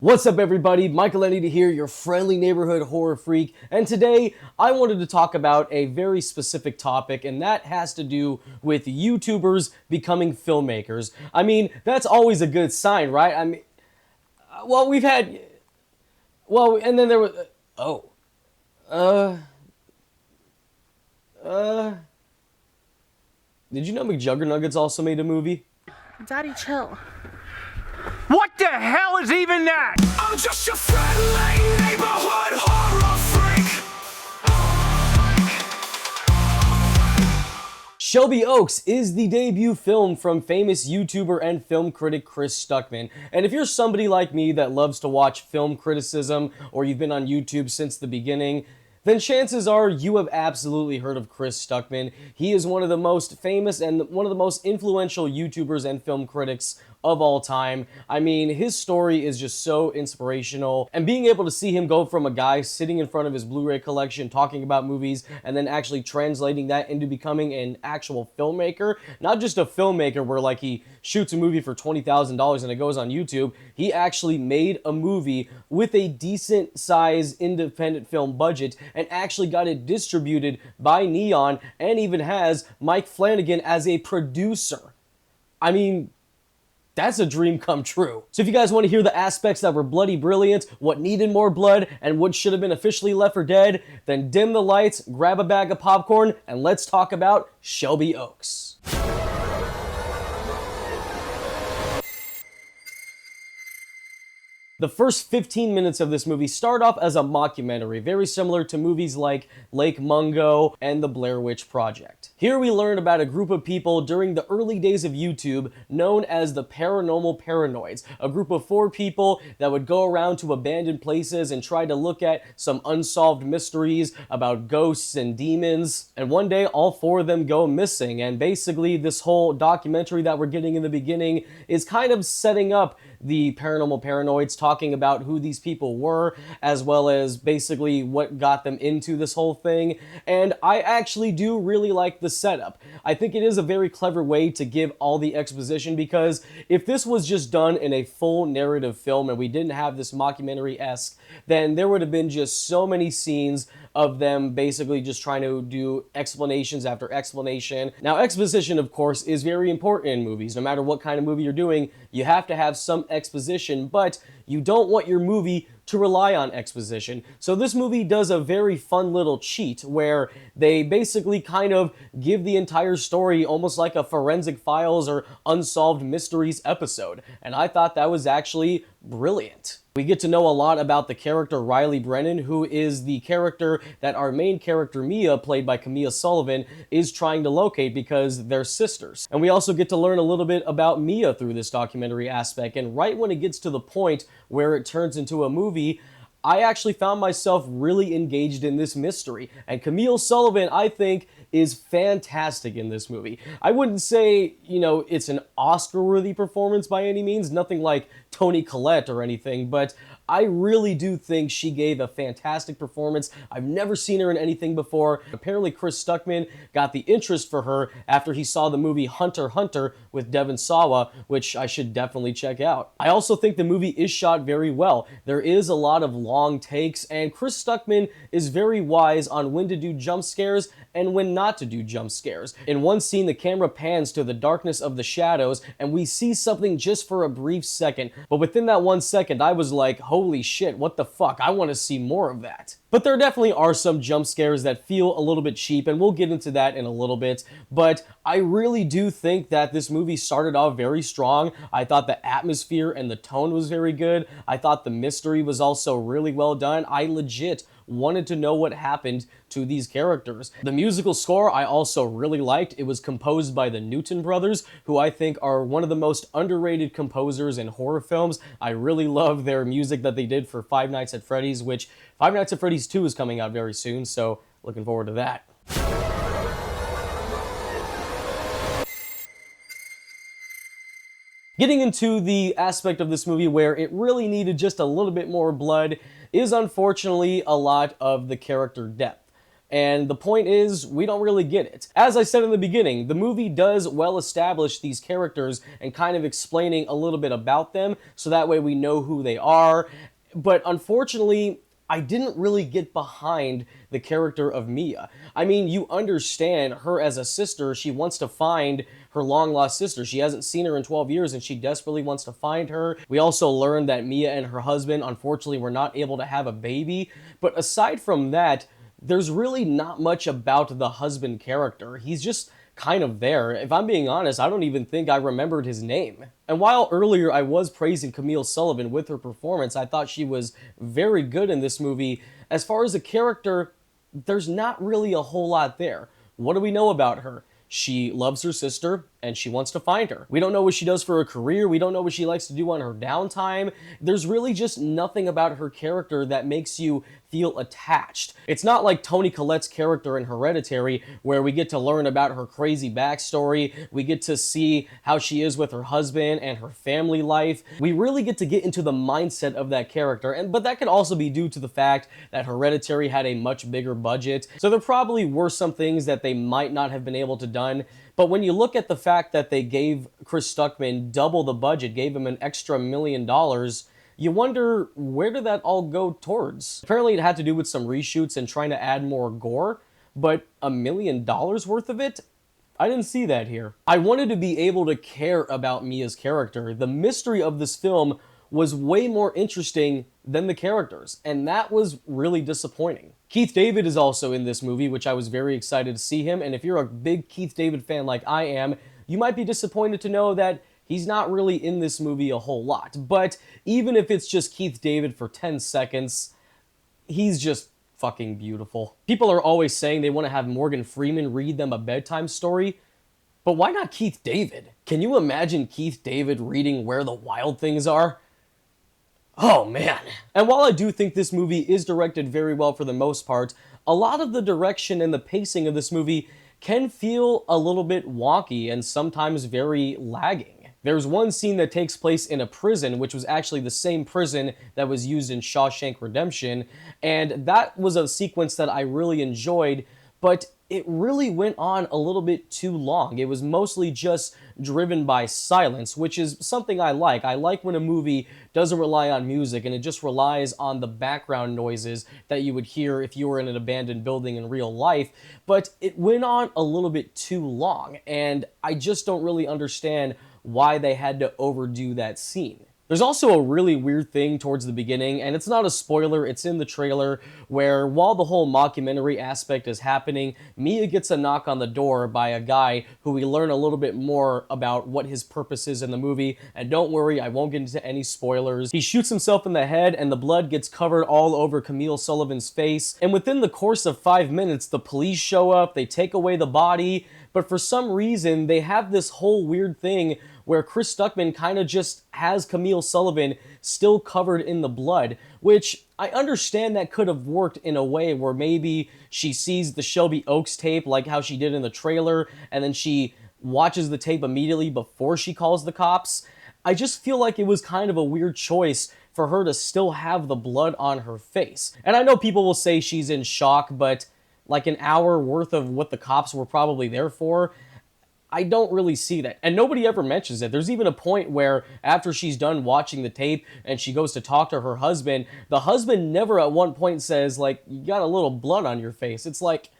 What's up everybody, Michael Anita here, your friendly neighborhood horror freak, and today I wanted to talk about a very specific topic, and that has to do with YouTubers becoming filmmakers. I mean, that's always a good sign, right? I mean, and then there was, did you know McJuggernuggets also made a movie? Daddy, chill. What the hell is even that? I'm just your friendly neighborhood horror freak. Shelby Oaks is the debut film from famous YouTuber and film critic Chris Stuckmann. And if you're somebody like me that loves to watch film criticism, or you've been on YouTube since the beginning, then chances are you have absolutely heard of Chris Stuckmann. He is one of the most famous and one of the most influential YouTubers and film critics of all time. I mean, his story is just so inspirational, and being able to see him go from a guy sitting in front of his Blu-ray collection talking about movies and then actually translating that into becoming an actual filmmaker, not just a filmmaker where like he shoots a movie for $20,000 and it goes on YouTube. He actually made a movie with a decent size independent film budget and actually got it distributed by Neon and even has Mike Flanagan as a producer. I mean, that's a dream come true. So if you guys want to hear the aspects that were bloody brilliant, what needed more blood, and what should have been officially left for dead, then dim the lights, grab a bag of popcorn, and let's talk about Shelby Oaks. The first 15 minutes of this movie start off as a mockumentary, very similar to movies like Lake Mungo and The Blair Witch Project. Here we learn about a group of people during the early days of YouTube known as the Paranormal Paranoids, a group of 4 people that would go around to abandoned places and try to look at some unsolved mysteries about ghosts and demons. And one day all 4 of them go missing, and basically this whole documentary that we're getting in the beginning is kind of setting up the Paranormal Paranoids, talking about who these people were, as well as basically what got them into this whole thing. And I actually do really like the setup. I think it is a very clever way to give all the exposition, because if this was just done in a full narrative film and we didn't have this mockumentary-esque, then there would have been just so many scenes of them basically just trying to do explanations after explanation. Now, exposition, of course, is very important in movies. No matter what kind of movie you're doing, you have to have some exposition, but you don't want your movie to rely on exposition. So this movie does a very fun little cheat where they basically kind of give the entire story almost like a Forensic Files or Unsolved Mysteries episode, and I thought that was actually brilliant. We get to know a lot about the character Riley Brennan, who is the character that our main character Mia, played by Camille Sullivan, is trying to locate because they're sisters. And we also get to learn a little bit about Mia through this documentary aspect, and right when it gets to the point where it turns into a movie, I actually found myself really engaged in this mystery. And Camille Sullivan, I think, is fantastic in this movie. I wouldn't say, it's an Oscar-worthy performance by any means, nothing like Toni Collette or anything, but I really do think she gave a fantastic performance. I've never seen her in anything before. Apparently Chris Stuckmann got the interest for her after he saw the movie Hunter x Hunter with Devon Sawa, which I should definitely check out. I also think the movie is shot very well. There is a lot of long takes, and Chris Stuckmann is very wise on when to do jump scares and when not to do jump scares. In one scene, the camera pans to the darkness of the shadows, and we see something just for a brief second, but within that 1 second, I was like, holy shit, what the fuck? I want to see more of that. But there definitely are some jump scares that feel a little bit cheap, and we'll get into that in a little bit. But I really do think that this movie started off very strong. I thought the atmosphere and the tone was very good. I thought the mystery was also really well done. I legit wanted to know what happened to these characters. The musical score I also really liked. It was composed by the Newton brothers, who I think are one of the most underrated composers in horror films. I really love their music that they did for Five Nights at Freddy's, which Five Nights at Freddy's 2 is coming out very soon, so looking forward to that. Getting into the aspect of this movie where it really needed just a little bit more blood is unfortunately a lot of the character depth. And the point is, we don't really get it. As I said in the beginning, the movie does well establish these characters and kind of explaining a little bit about them, so that way we know who they are. But unfortunately, I didn't really get behind the character of Mia. I mean, you understand her as a sister. She wants to find her long-lost sister. She hasn't seen her in 12 years, and she desperately wants to find her. We also learned that Mia and her husband, unfortunately, were not able to have a baby. But aside from that, there's really not much about the husband character. He's just kind of there. If I'm being honest, I don't even think I remembered his name. And while earlier I was praising Camille Sullivan with her performance, I thought she was very good in this movie. As far as a character, there's not really a whole lot there. What do we know about her? She loves her sister, and she wants to find her. We don't know what she does for a career. We don't know what she likes to do on her downtime. There's really just nothing about her character that makes you feel attached. It's not like Toni Collette's character in Hereditary, where we get to learn about her crazy backstory. We get to see how she is with her husband and her family life. We really get to get into the mindset of that character, but that could also be due to the fact that Hereditary had a much bigger budget. So there probably were some things that they might not have been able to done. But when you look at the fact that they gave Chris Stuckmann double the budget, gave him an extra $1 million, you wonder, where did that all go towards? Apparently it had to do with some reshoots and trying to add more gore, but $1 million worth of it? I didn't see that here. I wanted to be able to care about Mia's character. The mystery of this film was way more interesting than the characters, and that was really disappointing. Keith David is also in this movie, which I was very excited to see him, and if you're a big Keith David fan like I am, you might be disappointed to know that he's not really in this movie a whole lot. But even if it's just Keith David for 10 seconds, he's just fucking beautiful. People are always saying they want to have Morgan Freeman read them a bedtime story, but why not Keith David? Can you imagine Keith David reading Where the Wild Things Are? Oh man. And while I do think this movie is directed very well for the most part, a lot of the direction and the pacing of this movie can feel a little bit wonky and sometimes very lagging. There's one scene that takes place in a prison, which was actually the same prison that was used in Shawshank Redemption, and that was a sequence that I really enjoyed, but it really went on a little bit too long. It was mostly just driven by silence, which is something I like. I like when a movie doesn't rely on music and it just relies on the background noises that you would hear if you were in an abandoned building in real life, but it went on a little bit too long, and I just don't really understand why they had to overdo that scene. There's also a really weird thing towards the beginning, and it's not a spoiler, it's in the trailer, where while the whole mockumentary aspect is happening, Mia gets a knock on the door by a guy who we learn a little bit more about what his purpose is in the movie, and don't worry, I won't get into any spoilers. He shoots himself in the head, and the blood gets covered all over Camille Sullivan's face, and within the course of 5 minutes, the police show up, they take away the body, but for some reason, they have this whole weird thing where Chris Stuckmann kind of just has Camille Sullivan still covered in the blood, which I understand that could have worked in a way where maybe she sees the Shelby Oaks tape like how she did in the trailer, and then she watches the tape immediately before she calls the cops. I just feel like it was kind of a weird choice for her to still have the blood on her face. And I know people will say she's in shock, but like an hour worth of what the cops were probably there for, I don't really see that. And nobody ever mentions it. There's even a point where after she's done watching the tape and she goes to talk to her husband, the husband never at one point says, like, you got a little blood on your face. It's like,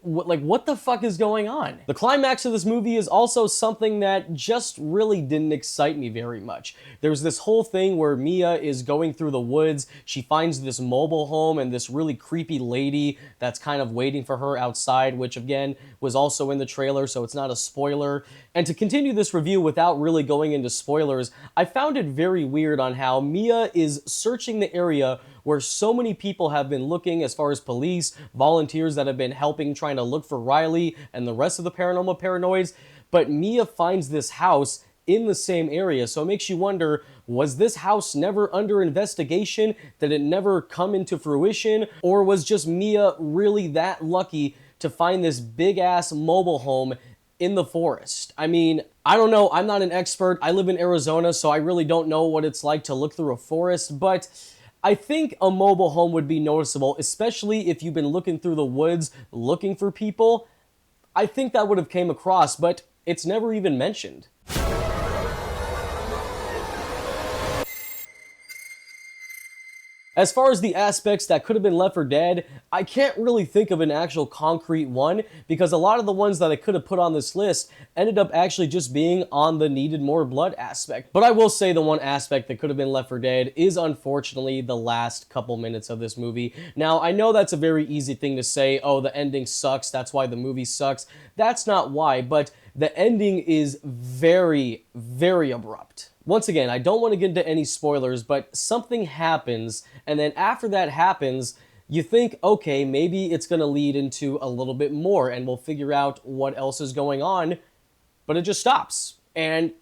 what the fuck is going on? The climax of this movie is also something that just really didn't excite me very much. There's this whole thing where Mia is going through the woods, she finds this mobile home and this really creepy lady that's kind of waiting for her outside, which again was also in the trailer, so it's not a spoiler. And to continue this review without really going into spoilers, I found it very weird on how Mia is searching the area where so many people have been looking, as far as police, volunteers that have been helping trying to look for Riley and the rest of the paranormal paranoids, but Mia finds this house in the same area, so it makes you wonder, was this house never under investigation? Did it never come into fruition? Or was just Mia really that lucky to find this big-ass mobile home in the forest? I mean, I don't know, I'm not an expert, I live in Arizona, so I really don't know what it's like to look through a forest, but I think a mobile home would be noticeable, especially if you've been looking through the woods looking for people. I think that would have came across, but it's never even mentioned. As far as the aspects that could have been Left 4 Dead, I can't really think of an actual concrete one, because a lot of the ones that I could have put on this list ended up actually just being on the needed more blood aspect. But I will say the one aspect that could have been Left 4 Dead is unfortunately the last couple minutes of this movie. Now, I know that's a very easy thing to say, oh, the ending sucks, that's why the movie sucks. That's not why, but the ending is very, very abrupt. Once again, I don't want to get into any spoilers, but something happens, and then after that happens, you think, okay, maybe it's going to lead into a little bit more, and we'll figure out what else is going on, but it just stops. And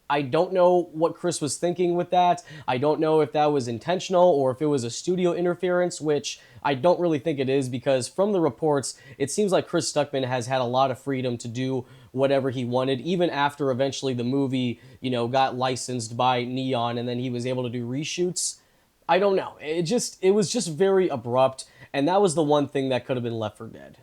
I don't know what Chris was thinking with that. I don't know if that was intentional or if it was a studio interference, which I don't really think it is, because from the reports, it seems like Chris Stuckmann has had a lot of freedom to do whatever he wanted, even after eventually the movie, got licensed by Neon and then he was able to do reshoots. I don't know. It was just very abrupt, and that was the one thing that could have been Left 4 Dead.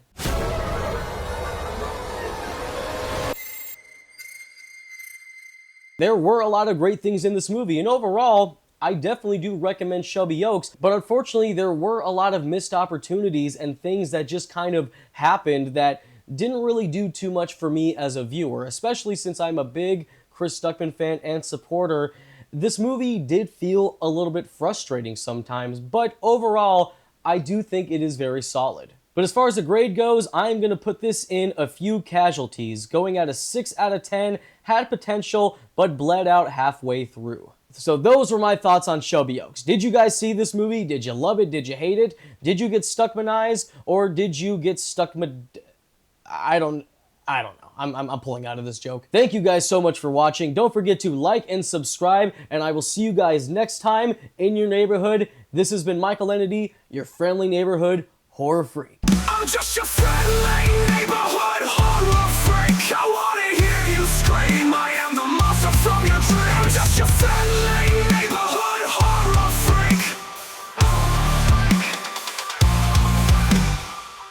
There were a lot of great things in this movie, and overall, I definitely do recommend Shelby Oaks, but unfortunately there were a lot of missed opportunities and things that just kind of happened that didn't really do too much for me as a viewer, especially since I'm a big Chris Stuckmann fan and supporter. This movie did feel a little bit frustrating sometimes, but overall, I do think it is very solid. But as far as the grade goes, I'm going to put this in a few casualties, going at a 6 out of 10, had potential, but bled out halfway through. So those were my thoughts on Shelby Oaks. Did you guys see this movie? Did you love it? Did you hate it? Did you get Stuckmannized? Or did you get I don't know. I'm pulling out of this joke. Thank you guys so much for watching. Don't forget to like and subscribe, and I will see you guys next time in your neighborhood. This has been Michael Ennedy, your friendly neighborhood horror freak. I'm just your friendly neighborhood horror freak.